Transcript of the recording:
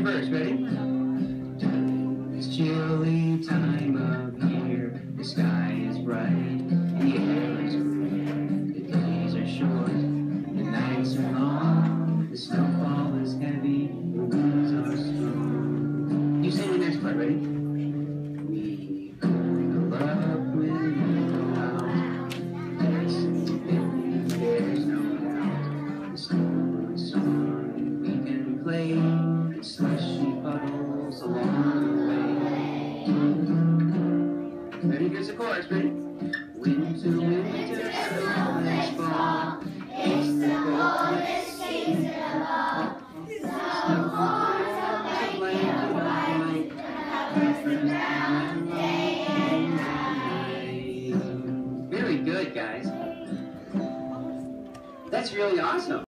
second verse. Ready? It's chilly time of year. The sky is bright. The air is clear. The days are short. The nights are long. The snowfall is heavy. The winds are strong. You sing the next part. Ready? We curl up when we go out. There's no doubt. The snow is on. We can play in slushy puddles along the way. Ready? Here's the chorus. Ready? Winter, winter, snow and fall. It's the coldest season of all. Snow forms a blanket of white that covers the ground day and night. Very good, guys. That's really awesome.